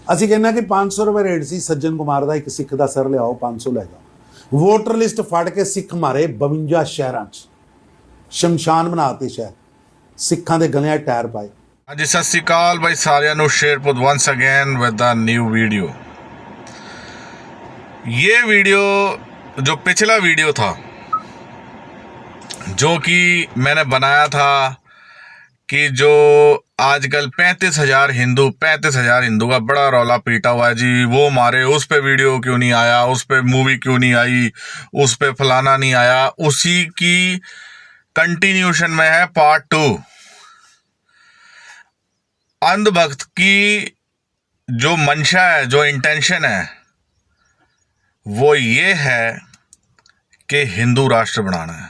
ਅਸੀਂ ਕਹਿੰਦੇ ਕਿ 500 ਰੁਪਏ ਰੇਟ ਸੀ ਸੱਜਣ ਕੁਮਾਰ ਦਾ, ਇੱਕ ਸਿੱਖ ਦਾ ਸਰ ਲਿਆਓ 500 ਲੈ ਜਾਓ। ਵੋਟਰ ਲਿਸਟ ਫੜ ਕੇ ਸਿੱਖ ਮਾਰੇ 52 ਸ਼ਹਿਰਾਂ 'ਚ, ਸ਼ਮਸ਼ਾਨ ਬਣਾਤੇ ਸ਼ਹਿਰ, ਸਿੱਖਾਂ ਦੇ ਗਲਿਆਂ 'ਚ ਟਾਇਰ ਪਾਏ। ਹਾਂਜੀ, ਸਤਿ ਸ਼੍ਰੀ ਅਕਾਲ ਬਾਈ ਸਾਰਿਆਂ ਨੂੰ। Sherpur once again with the new video. ये वीडियो जो पिछला वीडियो था जो कि मैंने बनाया था कि जो आजकल 35,000 हिंदू का बड़ा रौला पीटा हुआ है जी, वो मारे, उस पे वीडियो क्यों नहीं आया, उस पे मूवी क्यों नहीं आई, उस पे फलाना नहीं आया, उसी की कंटिन्यूशन में है पार्ट 2। अंधभक्त की जो मंशा है, जो इंटेंशन है, वो ये है कि हिंदू राष्ट्र बनाना है।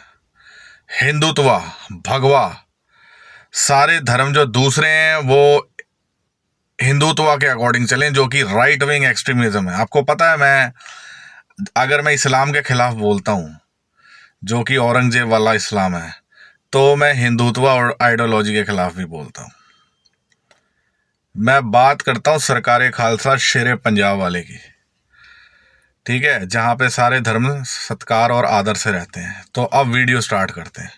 हिंदुत्व, भगवा, सारे धर्म जो दूसरे हैं वो हिंदुत्व के अकॉर्डिंग चलें, जो कि राइट विंग एक्सट्रीमिज्म है। आपको पता है, अगर मैं इस्लाम के खिलाफ बोलता हूँ, जो कि औरंगजेब वाला इस्लाम है, तो मैं हिंदुत्व और आइडियोलॉजी के खिलाफ भी बोलता हूँ। मैं बात करता हूँ सरकारे खालसा शेरे पंजाब वाले की, ठीक है, जहाँ पे सारे धर्म सत्कार और आदर से रहते हैं। तो अब वीडियो स्टार्ट करते हैं।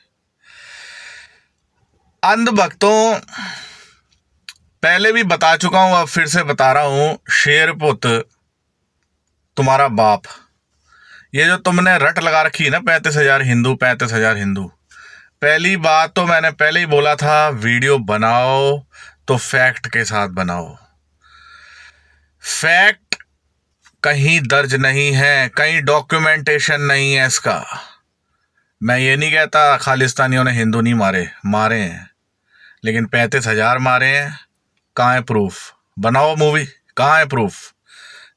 अंधभक्तों, पहले भी बता चुका हूं, अब फिर से बता रहा हूं, शेरपुत तुम्हारा बाप। ये जो तुमने रट लगा रखी है ना, 35,000 हिंदू, 35,000 हिंदू, पहली बात तो मैंने पहले ही बोला था, वीडियो बनाओ तो फैक्ट के साथ बनाओ। फैक्ट कहीं दर्ज नहीं है, कहीं डॉक्यूमेंटेशन नहीं है इसका। मैं ये नहीं कहता खालिस्तानियों ने हिंदू नहीं मारे हैं, लेकिन 35,000 मारे हैं। कहाँ है प्रूफ? बनाओ मूवी, कहाँ है प्रूफ?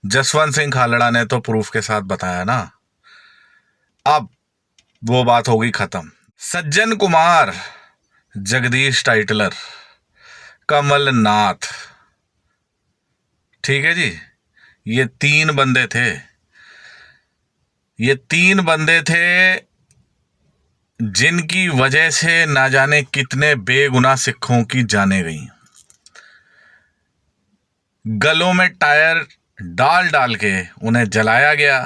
जसवंत सिंह खालड़ा ने तो प्रूफ के साथ बताया ना। अब वो बात हो गई खत्म। सज्जन कुमार, जगदीश टाइटलर, कमलनाथ, ठीक है जी, ये तीन बंदे थे जिनकी वजह से ना जाने कितने बेगुनाह सिखों की जाने गई। गलों में टायर डाल के उन्हें जलाया गया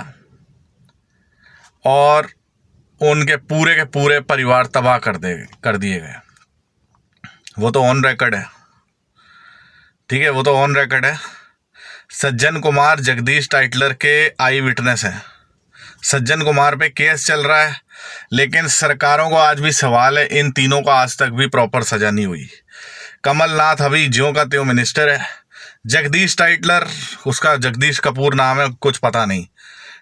और उनके पूरे के पूरे परिवार तबाह कर दिए गए। वो तो ऑन रिकॉर्ड है, ठीक है, वो तो ऑन रिकॉर्ड है। सज्जन कुमार जगदीश टाइटलर के आई विटनेस हैं। सज्जन कुमार पे केस चल रहा है, लेकिन सरकारों को आज भी सवाल है, इन तीनों को आज तक भी प्रॉपर सजा नहीं हुई। कमलनाथ अभी ज्यों का त्यों मिनिस्टर है। जगदीश टाइटलर, उसका जगदीश कपूर नाम है, कुछ पता नहीं,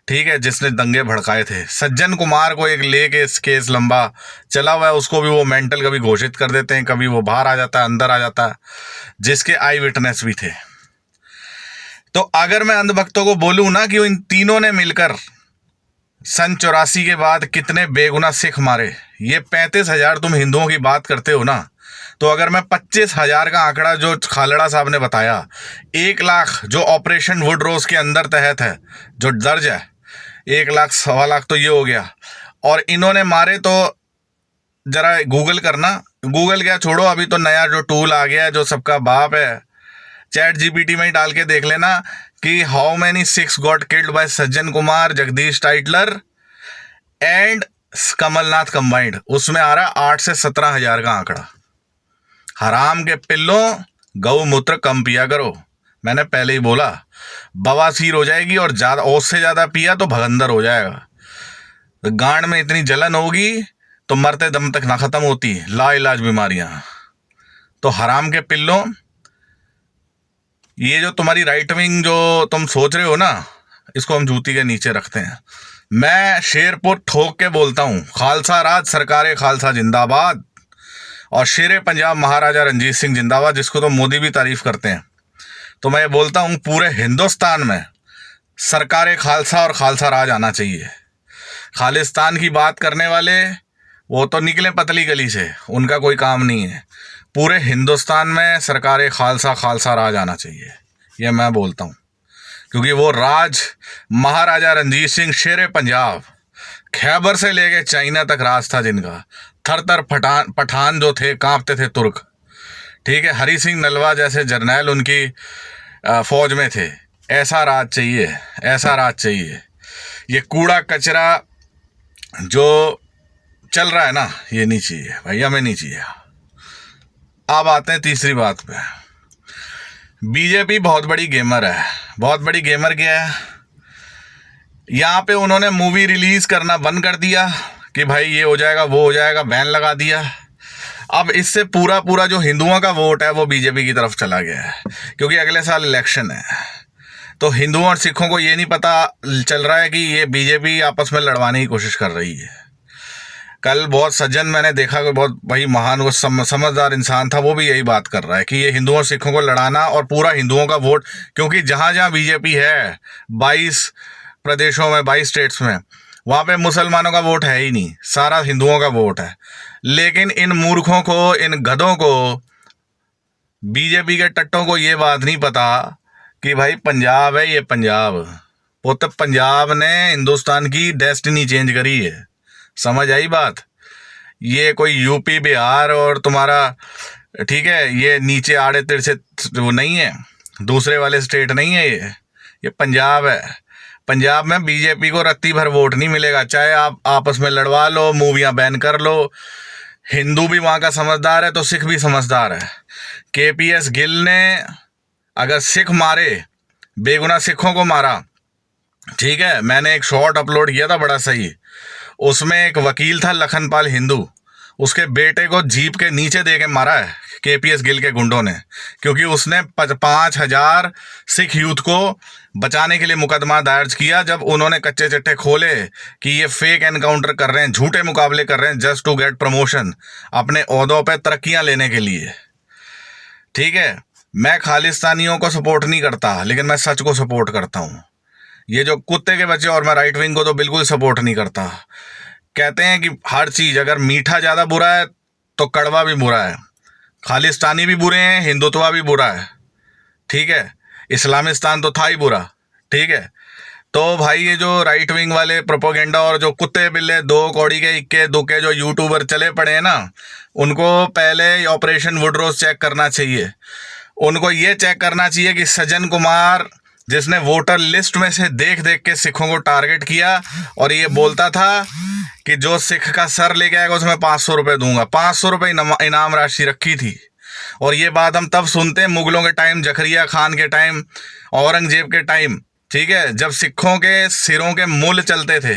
ठीक है, जिसने दंगे भड़काए थे। सज्जन कुमार को एक लेके केस लंबा चला हुआ है, उसको भी वो मेंटल कभी घोषित कर देते हैं, कभी वो बाहर आ जाता है, अंदर आ जाता है, जिसके आई विटनेस भी थे। तो अगर मैं अंधभक्तों को बोलूं ना कि इन तीनों ने मिलकर सन 84 के बाद कितने बेगुनाह सिख मारे, ये 35,000 तुम हिंदुओं की बात करते हो ना, तो अगर मैं 25,000 का आंकड़ा जो खालड़ा साहब ने बताया, 1 लाख जो ऑपरेशन वुड रोज के अंदर तहत है, जो दर्ज है, 1 लाख, 1.25 लाख तो ये हो गया, और इन्होंने मारे तो जरा गूगल करना, गूगल क्या छोड़ो, अभी तो नया जो टूल आ गया है जो सबका बाप है, चैट जीपीटी में ही डाल के देख लेना कि how many Sikhs got killed by Sajjan Kumar, Jagdish Tytler and Kamal Nath combined. उसमें आ रहा 8 से 17,000 का आंकड़ा। हराम के पिल्लों, गौमूत्र कम पिया करो। मैंने पहले ही बोला, बवासीर हो जाएगी, और ज्यादा, ओस से ज्यादा पिया तो भगंदर हो जाएगा। गांड में इतनी जलन होगी तो मरते दम तक ना खत्म होती लाइलाज बीमारियां। तो हराम के पिल्लों, ये जो तुम्हारी राइट विंग जो तुम सोच रहे हो ना, इसको हम जूती के नीचे रखते हैं। मैं शेरपुर ठोक के बोलता हूँ, खालसा राज, सरकारे खालसा जिंदाबाद, और शेरे पंजाब महाराजा रंजीत सिंह जिंदाबाद, जिसको तो मोदी भी तारीफ करते हैं। तो मैं ये बोलता हूँ, पूरे हिंदुस्तान में सरकारे खालसा और खालसा राज आना चाहिए। खालिस्तान की बात करने वाले वो तो निकले पतली गली से, उनका कोई काम नहीं है। पूरे हिंदुस्तान में सरकारे खालसा राज आना चाहिए, ये मैं बोलता हूँ, क्योंकि वो राज महाराजा रंजीत सिंह शेरे पंजाब, खैबर से लेके चाइना तक राज था जिनका। थर थर पठान जो थे कांपते थे तुर्क, ठीक है। हरी सिंह नलवा जैसे जर्नैल उनकी फौज में थे। ऐसा राज चाहिए, ऐसा राज चाहिए। ये कूड़ा कचरा जो चल रहा है ना, ये नहीं चाहिए भाई, हमें नहीं चाहिए। अब आते हैं तीसरी बात पे। बीजेपी बहुत बड़ी गेमर है। बहुत बड़ी गेमर क्या है, यहाँ पे उन्होंने मूवी रिलीज करना बंद कर दिया कि भाई ये हो जाएगा वो हो जाएगा, बैन लगा दिया। अब इससे पूरा पूरा जो हिंदुओं का वोट है वो बीजेपी की तरफ चला गया है, क्योंकि अगले साल इलेक्शन है। तो हिंदुओं और सिखों को ये नहीं पता चल रहा है कि ये बीजेपी आपस में लड़वाने की कोशिश कर रही है। कल बहुत सज्जन मैंने देखा कि बहुत भाई महान वो समझदार इंसान था, वो भी यही बात कर रहा है कि ये हिंदुओं और सिखों को लड़ाना और पूरा हिंदुओं का वोट, क्योंकि जहाँ जहाँ बीजेपी है 22 प्रदेशों में, 22 स्टेट्स में, वहाँ पे मुसलमानों का वोट है ही नहीं, सारा हिंदुओं का वोट है। लेकिन इन मूर्खों को, इन गधों को, बीजेपी के टट्टों को ये बात नहीं पता कि भाई पंजाब है, ये पंजाब, वो तो पंजाब ने हिंदुस्तान की डेस्टिनी चेंज करी है। समझ आई बात? ये कोई यूपी बिहार और तुम्हारा, ठीक है, ये नीचे आड़े तिरछे वो नहीं है, दूसरे वाले स्टेट नहीं है, ये पंजाब है। पंजाब में बीजेपी को रत्ती भर वोट नहीं मिलेगा, चाहे आप आपस में लड़वा लो, मूवियाँ बैन कर लो। हिंदू भी वहाँ का समझदार है तो सिख भी समझदार है। केपीएस गिल ने अगर सिख मारे, बेगुनाह सिखों को मारा, ठीक है, मैंने एक शॉर्ट अपलोड किया था बड़ा सही, उसमें एक वकील था लखनपाल हिंदू, उसके बेटे को जीप के नीचे दे के मारा है केपीएस गिल के गुंडों ने, क्योंकि उसने 5,000 सिख यूथ को बचाने के लिए मुकदमा दायर किया, जब उन्होंने कच्चे चिट्ठे खोले कि ये फेक एनकाउंटर कर रहे हैं, झूठे मुकाबले कर रहे हैं जस्ट टू गेट प्रमोशन, अपने ओहदों पे तरक्कियां लेने के लिए। ठीक है, मैं खालिस्तानियों को सपोर्ट नहीं करता, लेकिन मैं सच को सपोर्ट करता हूँ। ये जो कुत्ते के बच्चे, और मैं राइट विंग को तो बिल्कुल सपोर्ट नहीं करता। कहते हैं कि हर चीज़ अगर मीठा ज़्यादा बुरा है तो कड़वा भी बुरा है। खालिस्तानी भी बुरे हैं, हिंदुत्व भी बुरा है, ठीक है, इस्लामिस्तान तो था ही बुरा, ठीक है। तो भाई ये जो राइट विंग वाले प्रोपोगेंडा और जो कुत्ते बिल्ले, 2 कौड़ी के इक्के दुक्के जो यूट्यूबर चले पड़े हैं ना, उनको पहले ऑपरेशन वुडरोज चेक करना चाहिए। उनको ये चेक करना चाहिए कि सज्जन कुमार, जिसने वोटर लिस्ट में से देख देख के सिखों को टारगेट किया और ये बोलता था कि जो सिख का सर लेके आएगा उसमें 500 रुपये दूंगा, 500 रुपये इनाम राशि रखी थी। और ये बात हम तब सुनते हैं मुगलों के टाइम, जकरिया खान के टाइम, औरंगजेब के टाइम, ठीक है, जब सिखों के सिरों के मूल चलते थे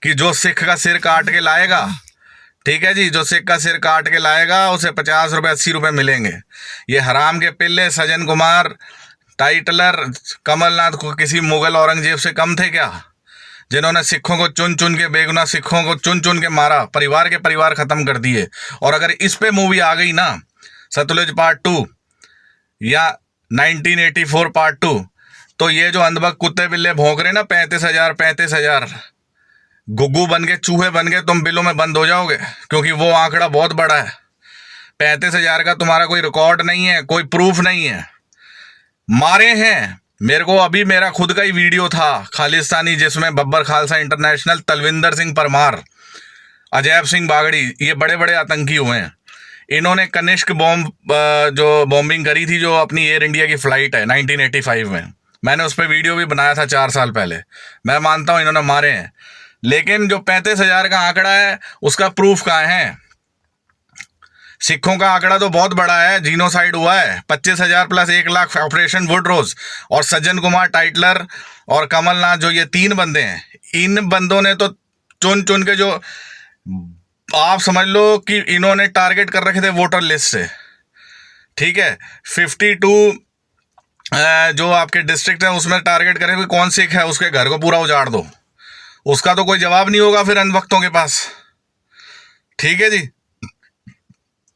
कि जो सिख का सिर काट के लाएगा, ठीक है जी, जो सिख का सिर काट के लाएगा उसे 50 रुपये 80 रुपये मिलेंगे। ये हराम के पिल्ले सज्जन कुमार, टाइटलर, कमलनाथ को किसी मुगल औरंगजेब से कम थे क्या, जिन्होंने सिखों को चुन चुन के, बेगुनाह सिखों को चुन चुन के मारा, परिवार के परिवार खत्म कर दिए। और अगर इस पे मूवी आ गई ना, सतलुज पार्ट 2 या 1984 पार्ट 2, तो ये जो अंधभक्त कुत्ते बिल्ले भौंक रहे ना, 35,000 गुग्गू बन के, चूहे बन के तुम बिलों में बंद हो जाओगे, क्योंकि वो आंकड़ा बहुत बड़ा है। 35,000 का तुम्हारा कोई रिकॉर्ड नहीं है, कोई प्रूफ नहीं है। मारे हैं, मेरे को अभी मेरा खुद का ही वीडियो था खालिस्तानी, जिसमें बब्बर खालसा इंटरनेशनल, तलविंदर सिंह परमार, अजैब सिंह बागड़ी, ये बड़े बड़े आतंकी हुए हैं। इन्होंने कनिष्क बॉम्ब जो बॉम्बिंग करी थी, जो अपनी एयर इंडिया की फ्लाइट है 1985 में, मैंने उस पर वीडियो भी बनाया था 4 साल पहले। मैं मानता हूँ इन्होंने मारे हैं, लेकिन जो 35,000 का आंकड़ा है उसका प्रूफ कहाँ है? सिखों का आंकड़ा तो बहुत बड़ा है, जीनोसाइड हुआ है, 25,000 प्लस 1 लाख ऑपरेशन वुडरोज। और सज्जन कुमार, टाइटलर और कमलनाथ, जो ये 3 बंदे हैं, इन बंदों ने तो चुन चुन के, जो आप समझ लो कि इन्होंने टारगेट कर रखे थे वोटर लिस्ट से, ठीक है। 52 जो आपके डिस्ट्रिक्ट है उसमें टारगेट करें कि कौन सिख है, उसके घर को पूरा उजाड़ दो। उसका तो कोई जवाब नहीं होगा फिर अंधभक्तों के पास, ठीक है जी।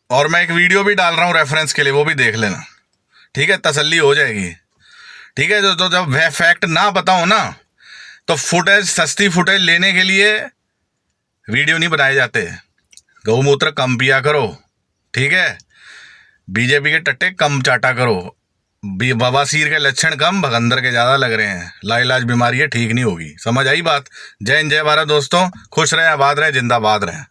और मैं एक वीडियो भी डाल रहा हूँ रेफरेंस के लिए, वो भी देख लेना, ठीक है, तसल्ली हो जाएगी, ठीक है। तो जब वह फैक्ट ना बताओ ना, तो फुटेज, सस्ती फुटेज लेने के लिए वीडियो नहीं बनाए जाते। गौमूत्र कम पिया करो, ठीक है, बीजेपी के टट्टे कम चाटा करो, बवासीर के लक्षण कम, भगंदर के ज़्यादा लग रहे हैं, लाइलाज बीमारी है, ठीक नहीं होगी। समझ आई बात? जय हिंद, जय भारत दोस्तों, खुश रहें, आबाद रहें, जिंदाबाद रहें।